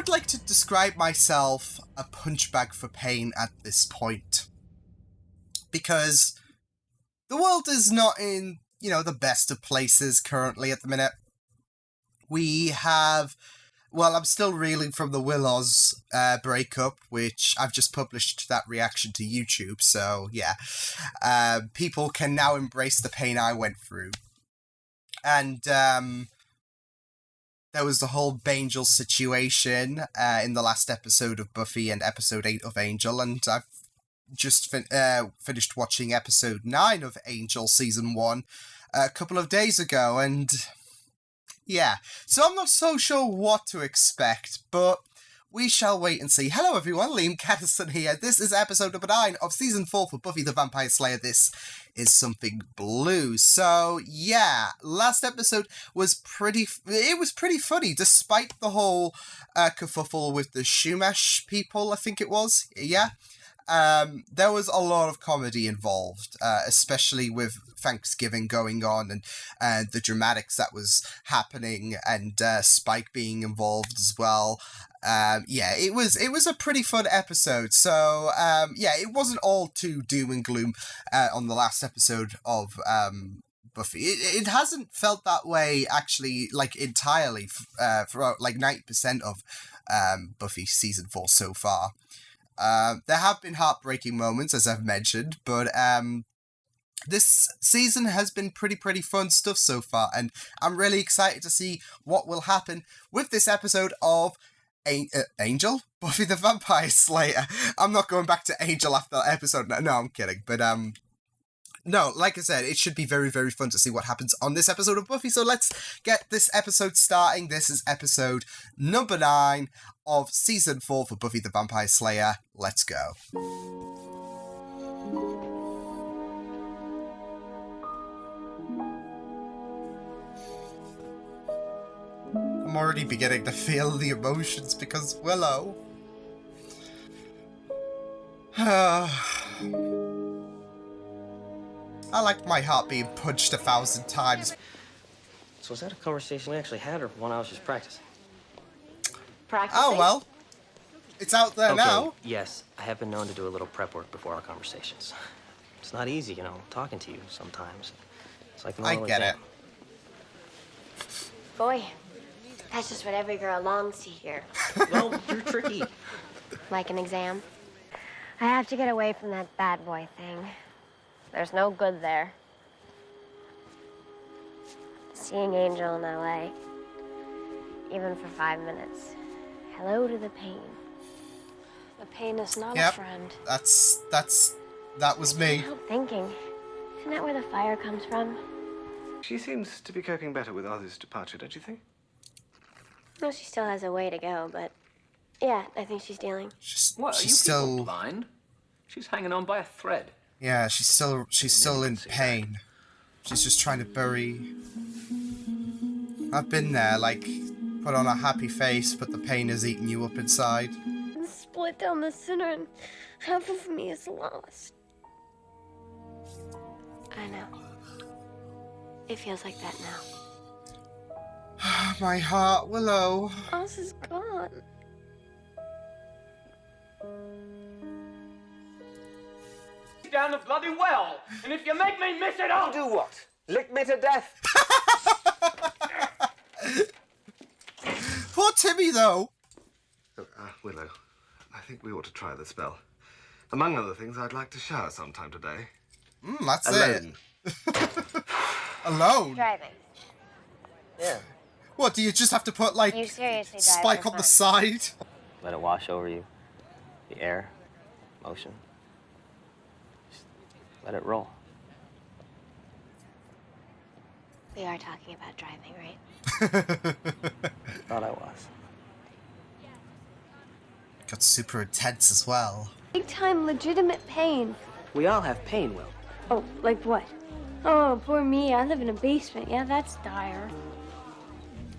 would like to describe myself a punch bag for pain at this point. Because the world is not in, the best of places currently at the minute. We have... Well, I'm still reeling from the Will-Oz breakup, which I've just published that reaction to YouTube, so yeah. People can now embrace the pain I went through. And there was the whole Bangel situation in the last episode of Buffy and episode 8 of Angel, and I've just finished watching episode 9 of Angel Season 1 a couple of days ago, and... yeah, so I'm not so sure what to expect, but we shall wait and see. Hello everyone, Liam Catterson here. This is episode number 9 of Season 4 for Buffy the Vampire Slayer. This is Something Blue. So, yeah, last episode was pretty funny, despite the whole kerfuffle with the Shumash people, I think it was, yeah. There was a lot of comedy involved, especially with Thanksgiving going on and the dramatics that was happening and Spike being involved as well. Yeah, it was a pretty fun episode. So, yeah, it wasn't all too doom and gloom on the last episode of Buffy. It hasn't felt that way, actually, like, entirely throughout, like, 90% of Buffy Season 4 so far. There have been heartbreaking moments, as I've mentioned, but this season has been pretty fun stuff so far, and I'm really excited to see what will happen with this episode of Angel? Buffy the Vampire Slayer. I'm not going back to Angel after that episode. No, I'm kidding, but no, like I said, it should be very fun to see what happens on this episode of Buffy, so let's get this episode starting. This is episode number 9 of Season 4 for Buffy the Vampire Slayer. Let's go. I'm already beginning to feel the emotions because Willow... I like my heart being punched 1,000 times. So was that a conversation we actually had, or one I was just practicing? Practicing? Oh, well. It's out there now. Yes, I have been known to do a little prep work before our conversations. It's not easy, talking to you sometimes. It's like an I get it. Boy, that's just what every girl longs to hear. Well, you're tricky. Like an exam. I have to get away from that bad boy thing. There's no good there. Seeing Angel in LA, even for 5 minutes. Hello to the pain. The pain is not a friend. That was me. I can't help thinking. Isn't that where the fire comes from? She seems to be coping better with Ozzy's departure, don't you think? Well, she still has a way to go, but yeah, I think she's dealing. What, are you people blind? She's hanging on by a thread. Yeah, she's still in pain. She's just trying to bury... I've been there, like, put on a happy face, but the pain is eating you up inside. Split down the center and half of me is lost. I know. It feels like that now. My heart, Willow. Oz is gone. Down the bloody well, and if you make me miss it, I'll Do what? Lick me to death? Poor Timmy, though. Willow, I think we ought to try the spell. Among other things, I'd like to shower sometime today. That's Alone. it. Alone? Driving. Yeah. What, do you just have to put, like, You seriously drive Spike for on the fun? side? Let it wash over you. The air, motion. Just let it roll. We are talking about driving, right? Thought I was. Got super intense as well. Big time legitimate pain. We all have pain, Will. Oh, like what? Oh, poor me. I live in a basement. Yeah, that's dire.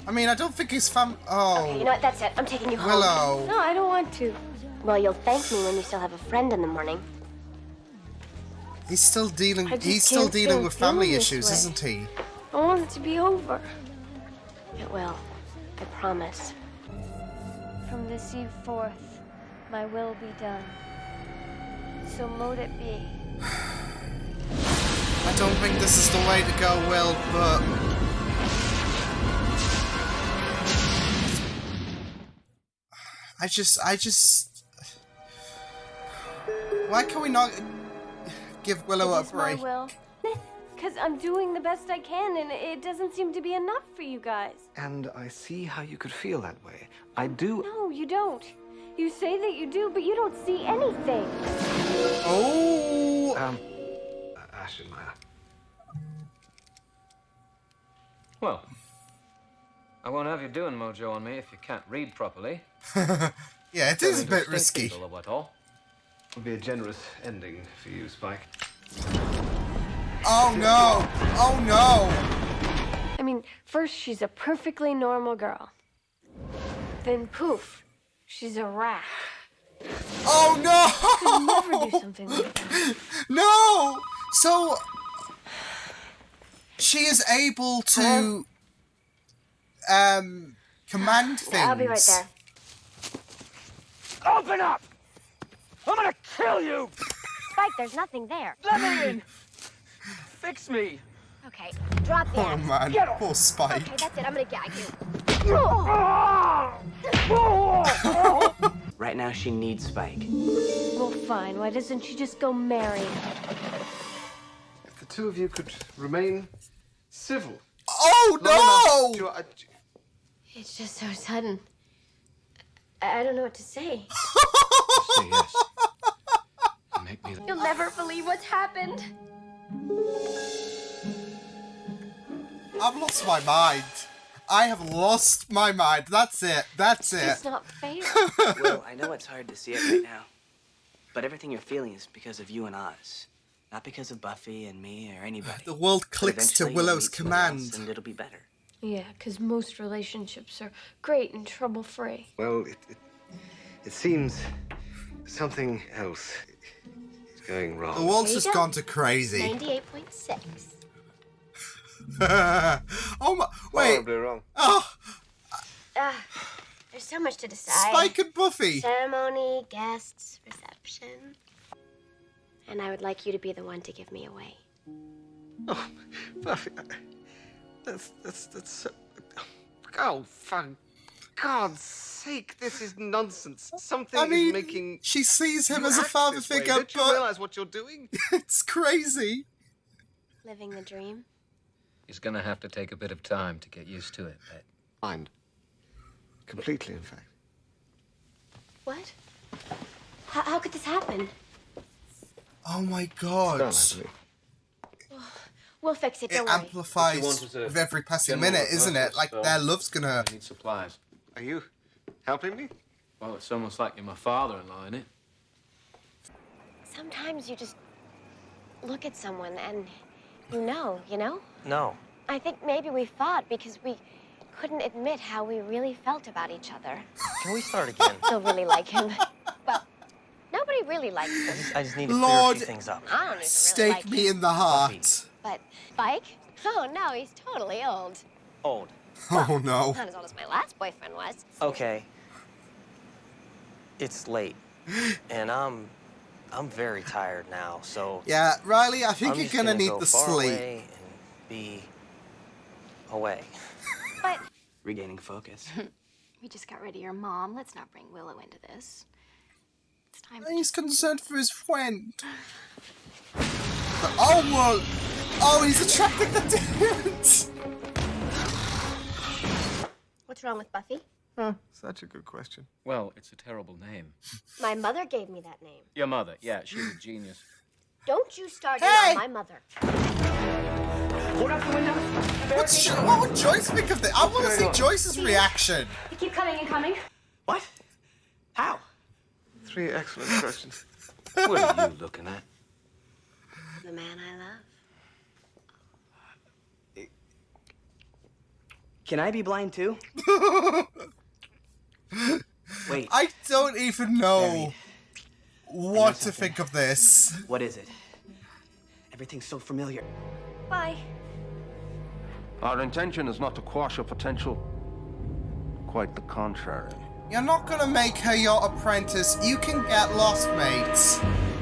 I mean, I don't think his Oh. Okay, you know what? That's it. I'm taking you home. Willow. No, I don't want to. Well, you'll thank me when you still have a friend in the morning. He's still dealing. I just He's still can't dealing stand with family feeling this issues, way. isn't he? I want it to be over. It will. I promise. From this eve forth, my will be done. So mote it be. I don't think this is the way to go, Will, but... I just... Why can we not give Willow a It is my break? will. Because I'm doing the best I can, and it doesn't seem to be enough for you guys. And I see how you could feel that way. I do. No, you don't. You say that you do, but you don't see anything. Oh! Ashenmeyer. Well, I won't have you doing mojo on me if you can't read properly. Yeah, it is a bit risky. It Would be a generous ending for you, Spike. Oh no! Oh no! I mean, first she's a perfectly normal girl. Then poof, she's a rat. Oh Could no! never do something like that. No! So... She is able to... command things. I'll be right there. Open up! I'm gonna kill you! Spike, there's nothing there. Let me in! Fix me! Okay, drop the Oh axe. man, Get off. poor Spike. Okay, that's it. I'm gonna gag you. Right now, she needs Spike. Well, fine. Why doesn't she just go marry? If the two of you could remain civil. Oh long enough no! to- It's just so sudden. I don't know what to say. Say yes. Make me. You'll never believe what's happened. I've lost my mind. I have lost my mind. That's it. That's it. It's not fair. Will, I know it's hard to see it right now, but everything you're feeling is because of you and Oz, not because of Buffy and me or anybody. The world But clicks to eventually you'll Willow's meet someone else command. and it'll be better. Yeah, because most relationships are great and trouble-free. Well, it seems something else is going wrong. The world's There you just go. gone to crazy. 98.6. Oh my... Wait. Horribly wrong. Oh, There's so much to decide. Spike and Buffy. Ceremony, guests, reception. And I would like you to be the one to give me away. Oh, Buffy, that's so... Oh, for God's sake, this is nonsense. Something I mean, is making she sees him you as a act father this way. figure, Don't you but realize what you're doing? it's crazy. Living the dream. He's gonna have to take a bit of time to get used to it, but Mind. Completely, in fact. What? How could this happen? Oh my god. Done, I believe. We'll fix it, It don't worry. amplifies What you want is a with every passing general minute, isn't it? rehearsal, Like so- their love's gonna... I need supplies. Are you helping me? Well, it's almost like you're my father-in-law, isn't it? Sometimes you just look at someone and you know? No. I think maybe we fought because we couldn't admit how we really felt about each other. Can we start again? Still really like him. Well, nobody really likes him. I just need to clear a Lord, few things up. I don't even really stake like me him. in the heart. But Spike? Oh no, he's totally old. Old. Oh no. Not as old as my last boyfriend was. Okay. It's late, and I'm very tired now, so Yeah, Riley, I think I'm you're just gonna need go the far sleep. away and be away. But Regaining focus. We just got rid of your mom. Let's not bring Willow into this. It's time for He's concerned for his friend. Oh, well. Oh, he's attracting the demons. what's wrong with Buffy? Such a good question. Well, it's a terrible name. My mother gave me that name. Your mother, yeah, she's a genius. Don't you start in Hey! on my mother. Hold up the window. What would Joyce think of this? I want to see Joyce's reaction. They keep coming and coming. What? How? 3 excellent questions. What are you looking at? The man I love. Can I be blind too? Wait, I don't even know Mary, what to something. think of this. what is it? Everything's so familiar. Bye. Our intention is not to quash your potential. Quite the contrary. You're not gonna make her your apprentice. You can get lost, mates.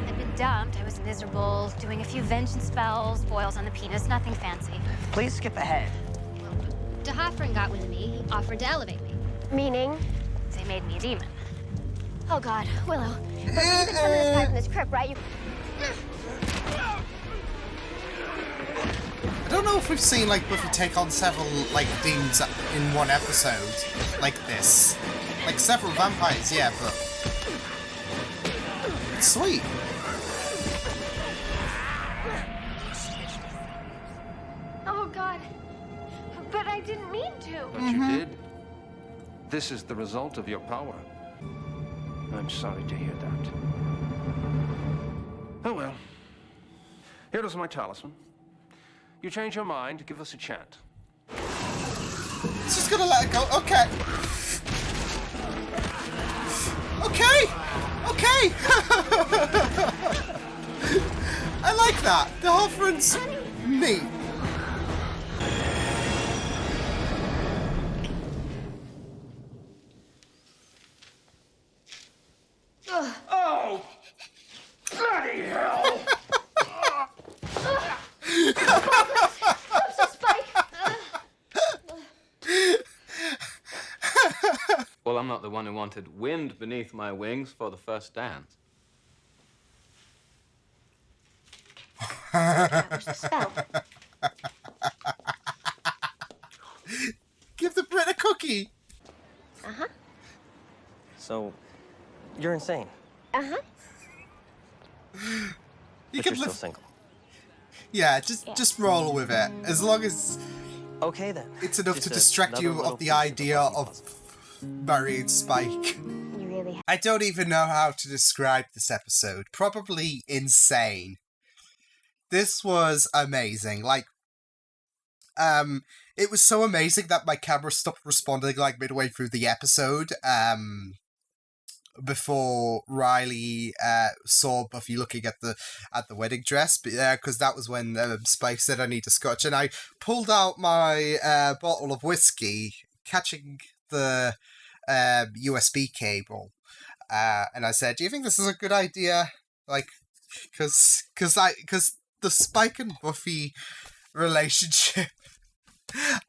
I'd been dumped. I was miserable, doing a few vengeance spells, boils on the penis, nothing fancy. Please skip ahead. De Hoffren got with me. He offered to elevate me. Meaning? They made me a demon. Oh God, Willow. Look, you've been summoning this guy from this crypt, right? I don't know if we've seen, like, Buffy take on several, like, demons in one episode like this. Like, several vampires, yeah, but... It's sweet. Oh God. But I didn't mean to. But you did. This is the result of your power. I'm sorry to hear that. Oh well. Here is my talisman. You change your mind, give us a chant. It's just gonna let it go. Okay. Okay. Okay. I like that. The Hoffman's neat. Oh! Bloody hell! Well, I'm not the one who wanted wind beneath my wings for the first dance. Where's the spell? Give the Brit a cookie. Uh-huh. So, you're insane. Uh-huh. You But can you're still live. single. Yeah, just roll with it. As long as Okay then. it's enough Just to distract another you little of the piece idea puzzle of puzzle. marrying Spike. You really I don't even know how to describe this episode. Probably insane. This was amazing. Like, it was so amazing that my camera stopped responding like midway through the episode. Before Riley saw Buffy looking at the wedding dress, because that was when Spike said I need a scotch, and I pulled out my bottle of whiskey, catching the USB cable, and I said, "Do you think this is a good idea?" Like, because the Spike and Buffy relationship,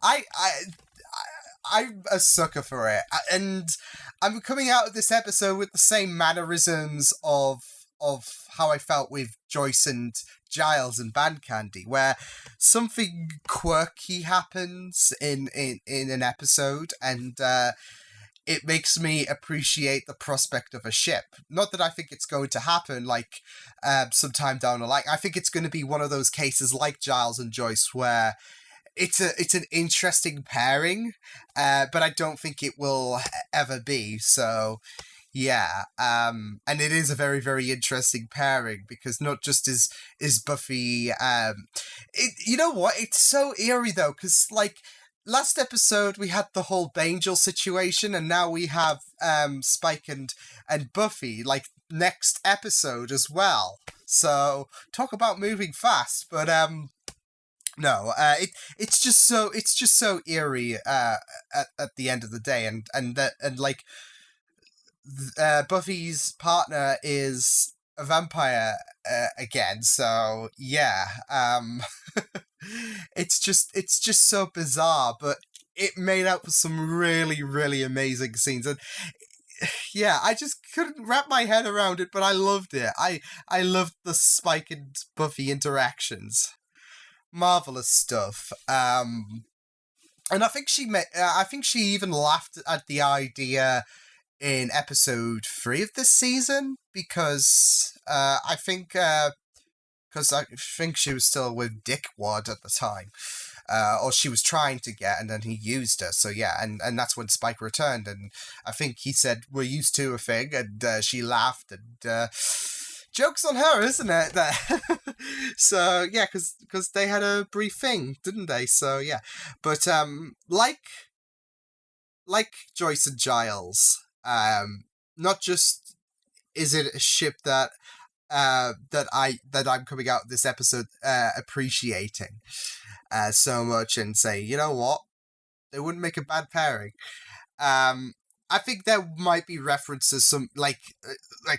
I'm a sucker for it, and I'm coming out of this episode with the same mannerisms of how I felt with Joyce and Giles and Band Candy, where something quirky happens in an episode, and it makes me appreciate the prospect of a ship. Not that I think it's going to happen, like, sometime down the line. I think it's going to be one of those cases like Giles and Joyce, where it's an interesting pairing, but I don't think it will ever be. So, yeah, and it is a very, very interesting pairing, because not just is Buffy, you know what? It's so eerie though, because like last episode we had the whole Bangel situation, and now we have Spike and Buffy like next episode as well. So talk about moving fast, but no, it's just so eerie at the end of the day, and like Buffy's partner is a vampire again, so yeah, it's just so bizarre, but it made up for some really, really amazing scenes, and yeah, I just couldn't wrap my head around it, but I loved it. I loved the Spike and Buffy interactions. Marvelous stuff. And I think she even laughed at the idea in episode 3 of this season, because I think she was still with Dickwad at the time, or she was trying to get, and then he used her. So yeah, and that's when Spike returned, and I think he said, "We're used to a thing," and she laughed, and joke's on her, isn't it? So yeah, because they had a brief thing, didn't they? So yeah, but like Joyce and Giles, not just is it a ship that I'm coming out of this episode appreciating so much, and say, you know what, they wouldn't make a bad pairing. I think there might be references like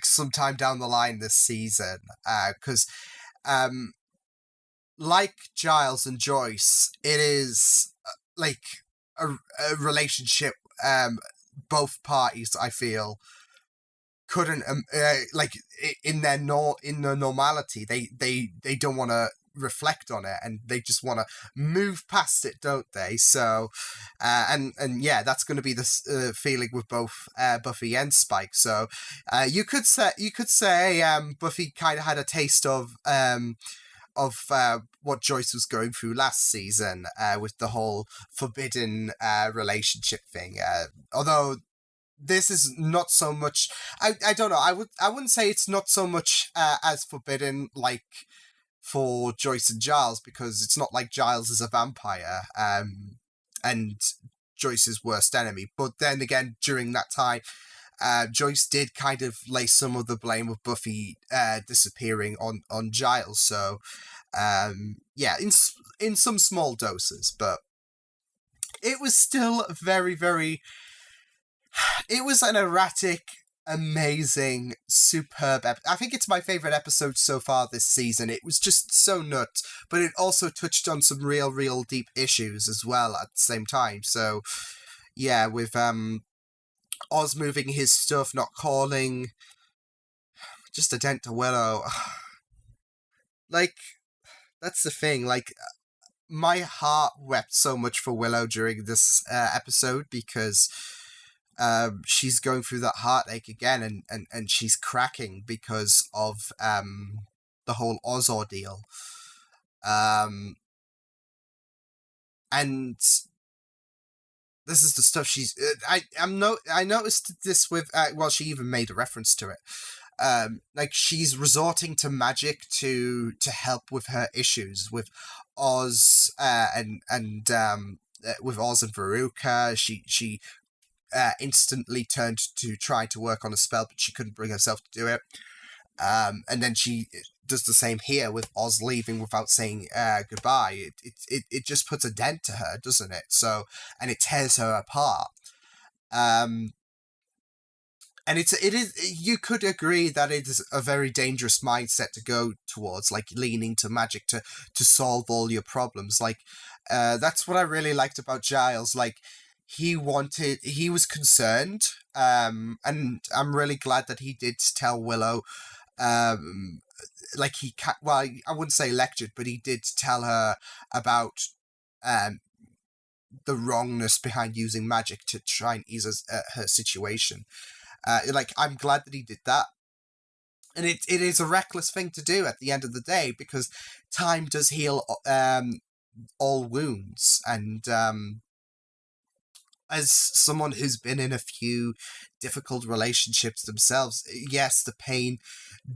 sometime down the line this season, because like Giles and Joyce, it is like a relationship. Both parties, I feel, couldn't like in their normality. They don't want to reflect on it, and they just want to move past it, don't they? So, and yeah, that's going to be the feeling with both Buffy and Spike. So, you could say Buffy kind of had a taste of what Joyce was going through last season with the whole forbidden relationship thing. Although this is not so much. I don't know. I wouldn't say it's not so much as forbidden like for Joyce and Giles, because it's not like Giles is a vampire and Joyce's worst enemy. But then again, during that time, Joyce did kind of lay some of the blame of Buffy disappearing on Giles. So yeah, in some small doses, but it was still very, very. It was an erratic, amazing, superb I think it's my favorite episode so far this season. It was just so nuts, but it also touched on some real deep issues as well at the same time. So yeah, with Oz moving his stuff, not calling, just a dent to Willow. Like, that's the thing, like, my heart wept so much for Willow during this episode, because she's going through that heartache again, and she's cracking because of the whole Oz ordeal. And this is the stuff she's. I noticed this with. Well, she even made a reference to it. Like, she's resorting to magic to help with her issues with Oz and with Oz and Veruca. She instantly turned to try to work on a spell, but she couldn't bring herself to do it. And then she does the same here with Oz leaving without saying goodbye. It just puts a dent to her, doesn't it? So, and it tears her apart. And it is. You could agree that it is a very dangerous mindset to go towards, like leaning to magic to solve all your problems. Like, that's what I really liked about Giles. Like, he was concerned, and I'm really glad that he did tell Willow, like well, I wouldn't say lectured, but he did tell her about the wrongness behind using magic to try and ease her situation. Like, I'm glad that he did that. And it is a reckless thing to do at the end of the day, because time does heal all wounds. And as someone who's been in a few difficult relationships themselves, yes, the pain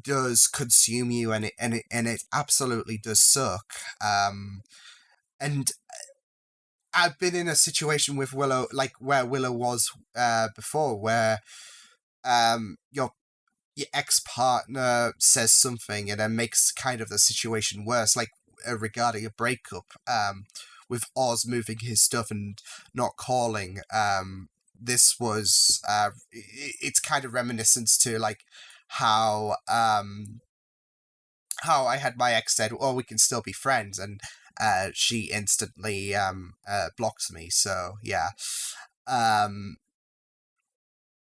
does consume you, and it absolutely does suck. And I've been in a situation with Willow, like where Willow was before, where your ex-partner says something and then makes kind of the situation worse, like regarding a breakup, with Oz moving his stuff and not calling. This was it's kind of reminiscent to like how I had my ex said, "Oh, we can still be friends," and she instantly blocks me. So yeah.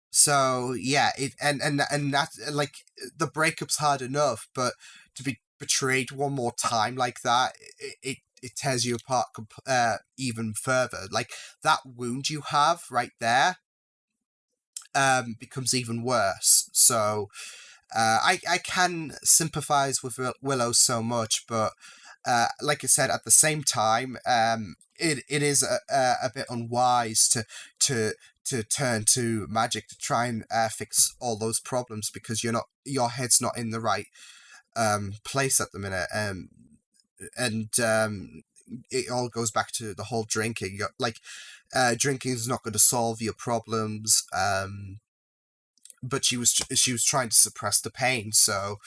So yeah, and that, like, the breakup's hard enough, but to be betrayed one more time like that, it tears you apart even further. Like, that wound you have right there becomes even worse. So I can sympathize with Willow so much, but like I said, at the same time, it is a bit unwise to turn to magic to try and fix all those problems, because your head's not in the right place at the minute. And it all goes back to the whole drinking. Like, drinking is not going to solve your problems. but she was trying to suppress the pain. So,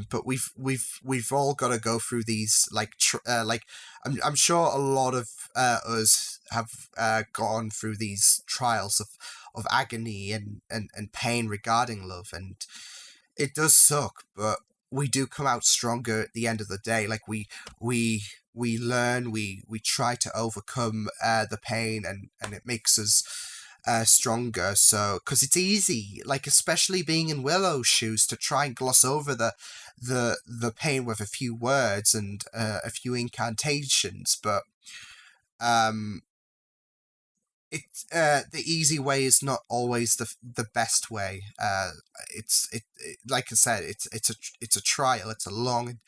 but we've all got to go through these I'm sure a lot of us have gone through these trials of agony and pain regarding love, and it does suck, but we do come out stronger at the end of the day. Like we learn, we try to overcome the pain, and it makes us stronger. So, because it's easy, like especially being in Willow's shoes, to try and gloss over the pain with a few words and a few incantations, but the easy way is not always the best way. Like I said, it's a trial. It's a long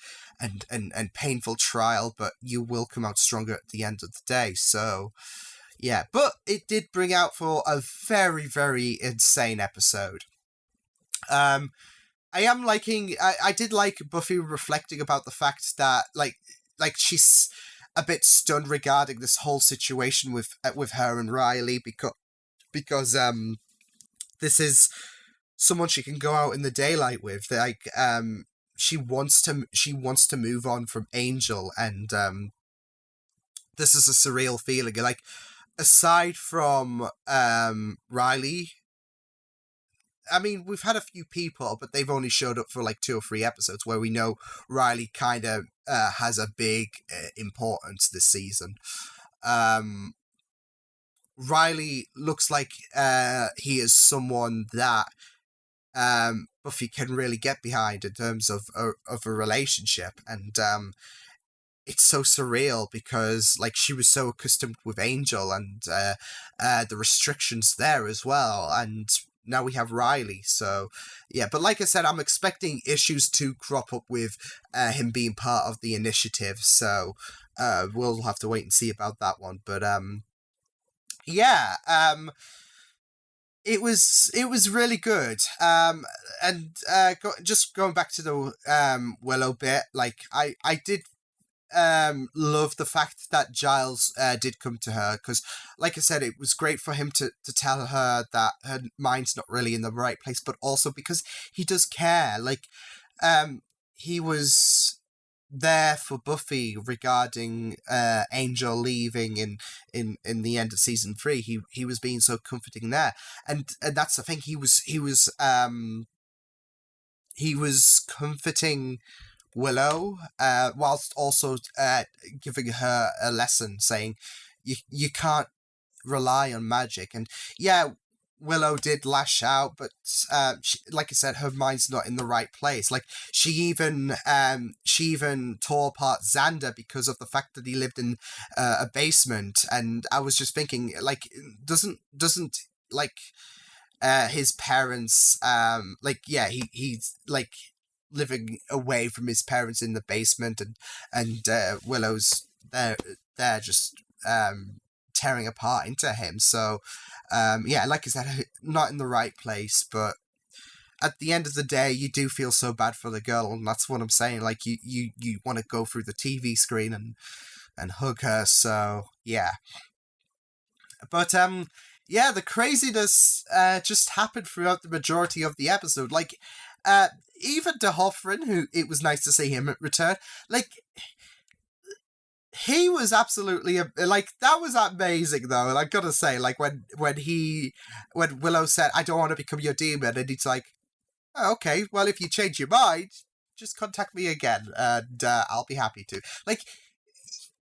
and painful trial, but you will come out stronger at the end of the day. So, yeah, but it did bring out for a very, very insane episode. I am liking. I did like Buffy reflecting about the fact that like she's a bit stunned regarding this whole situation with her and Riley, because this is someone she can go out in the daylight with. Like she wants to move on from Angel, and this is a surreal feeling. Like, aside from Riley, I mean, we've had a few people, but they've only showed up for like 2 or 3 episodes, where we know Riley kind of has a big importance this season. Riley looks like he is someone that Buffy can really get behind in terms of a relationship, and it's so surreal because like she was so accustomed with Angel and the restrictions there as well, and now we have Riley. So yeah, but like I said, I'm expecting issues to crop up with him being part of the initiative, so we'll have to wait and see about that one. But yeah, it was really good. Just going back to the Willow bit, like I did love the fact that Giles did come to her, because like I said, it was great for him to tell her that her mind's not really in the right place, but also because he does care. Like he was there for Buffy regarding Angel leaving in the end of season 3. He was being so comforting there, and that's the thing, he was comforting Willow, whilst also giving her a lesson, saying you can't rely on magic. And yeah, Willow did lash out, but like I said, her mind's not in the right place. Like she even tore apart Xander because of the fact that he lived in a basement. And I was just thinking, like, doesn't like his parents he's like living away from his parents in the basement, and Willow's there just tearing apart into him. So yeah, like I said, not in the right place, but at the end of the day, you do feel so bad for the girl, and that's what I'm saying. Like you want to go through the TV screen and hug her. So yeah, but yeah, the craziness just happened throughout the majority of the episode. Like even D'Hoffryn, who it was nice to see him return, like he was absolutely like, that was amazing though. And I gotta say, like when Willow said, "I don't want to become your demon," and he's like, "Oh, okay, well if you change your mind, just contact me again, and I'll be happy to." Like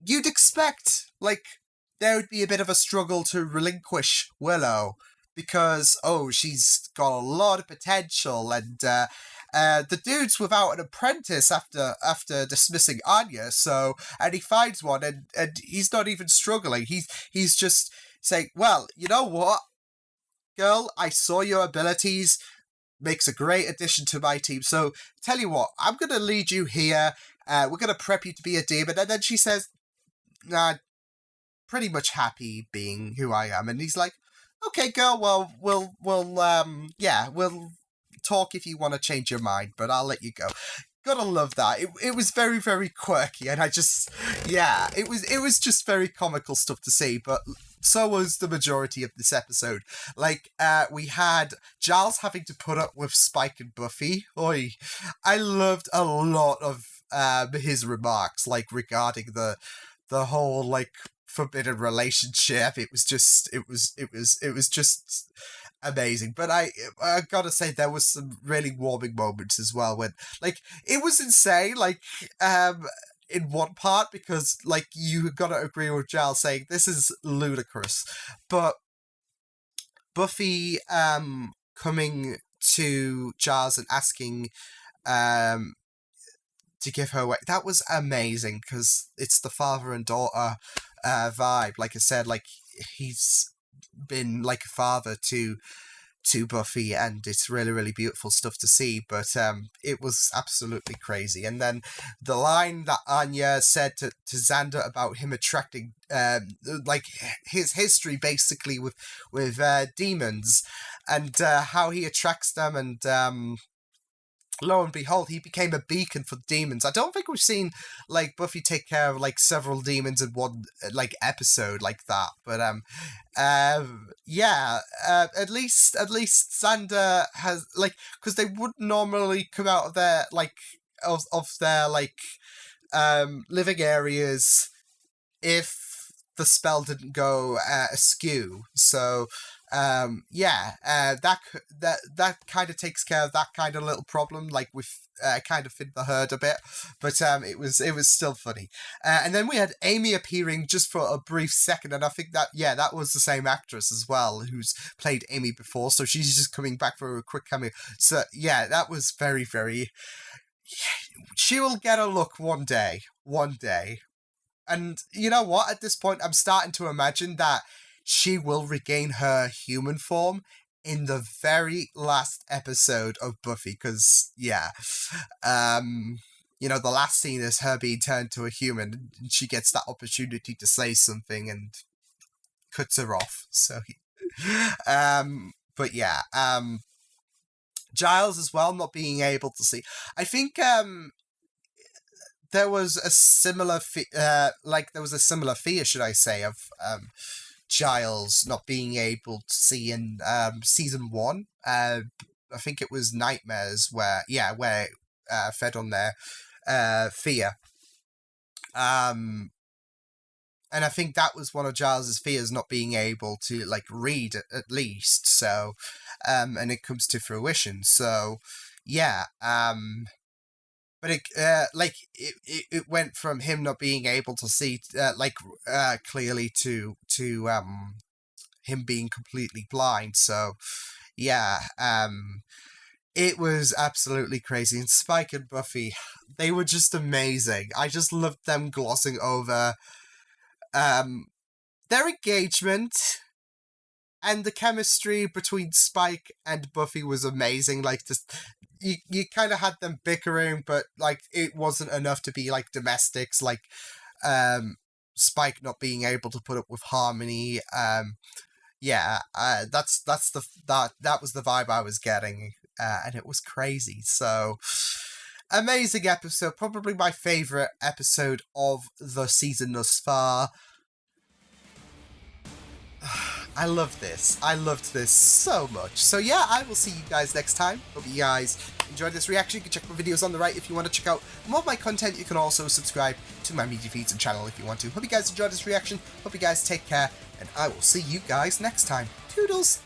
you'd expect, like there would be a bit of a struggle to relinquish Willow, because she's got a lot of potential, and the dude's without an apprentice after dismissing Anya, and he finds one, and he's not even struggling. He's just saying, "Well, you know what, girl, I saw your abilities, makes a great addition to my team, so tell you what, I'm gonna lead you here, we're gonna prep you to be a demon." And then she says, "Nah, pretty much happy being who I am." And he's like, "Okay, girl, well, we'll talk if you want to change your mind, but I'll let you go." Gotta love that. It was very, very quirky, and I just, yeah, it was just very comical stuff to see. But so was the majority of this episode. Like, we had Giles having to put up with Spike and Buffy. Oi, I loved a lot of his remarks, like, regarding the whole, like, forbidden relationship. It was just amazing. But I gotta say, there was some really warming moments as well when, like, it was insane, like, in one part, because, like, you gotta agree with Giles saying this is ludicrous, but Buffy coming to Giles and asking to give her away, that was amazing, because it's the father and daughter vibe. Like I said, like, he's been like a father to Buffy, and it's really, really beautiful stuff to see, but it was absolutely crazy. And then the line that Anya said to Xander about him attracting, like, his history basically with demons, and how he attracts them, and lo and behold, he became a beacon for demons. I don't think we've seen, like, Buffy take care of, like, several demons in one, like, episode like that. But, yeah, at least Xander has, like, because they wouldn't normally come out of their, like, of their, like, living areas if the spell didn't go askew. So, yeah, that kind of takes care of that kind of little problem, like, with kind of Finn the Herd a bit, but it was still funny. And then we had Amy appearing just for a brief second, and I think that, yeah, that was the same actress as well who's played Amy before, so she's just coming back for a quick cameo. So yeah, that was very, very... She will get a look one day. And you know what? At this point, I'm starting to imagine that she will regain her human form in the very last episode of Buffy, because, yeah, you know, the last scene is her being turned to a human, and she gets that opportunity to say something and cuts her off. So, but yeah, Giles as well, not being able to see. I think, there was a similar fear, should I say, of Giles not being able to see in season 1. I think it was Nightmares where fed on their fear. And I think that was one of Giles's fears, not being able to, like, read at least. So, and it comes to fruition. So, yeah. But it went from him not being able to see, clearly to him being completely blind. So, yeah, it was absolutely crazy. And Spike and Buffy, they were just amazing. I just loved them glossing over their engagement, and the chemistry between Spike and Buffy was amazing. Like, just you kind of had them bickering, but, like, it wasn't enough to be, like, domestics. Like, Spike not being able to put up with Harmony. Yeah, that was the vibe I was getting, and it was crazy. So, amazing episode. Probably my favorite episode of the season thus far. I love this. I loved this so much. So yeah, I will see you guys next time. Hope you guys enjoyed this reaction. You can check my videos on the right if you want to check out more of my content. You can also subscribe to my media feeds and channel if you want to. Hope you guys enjoyed this reaction. Hope you guys take care, and I will see you guys next time. Toodles!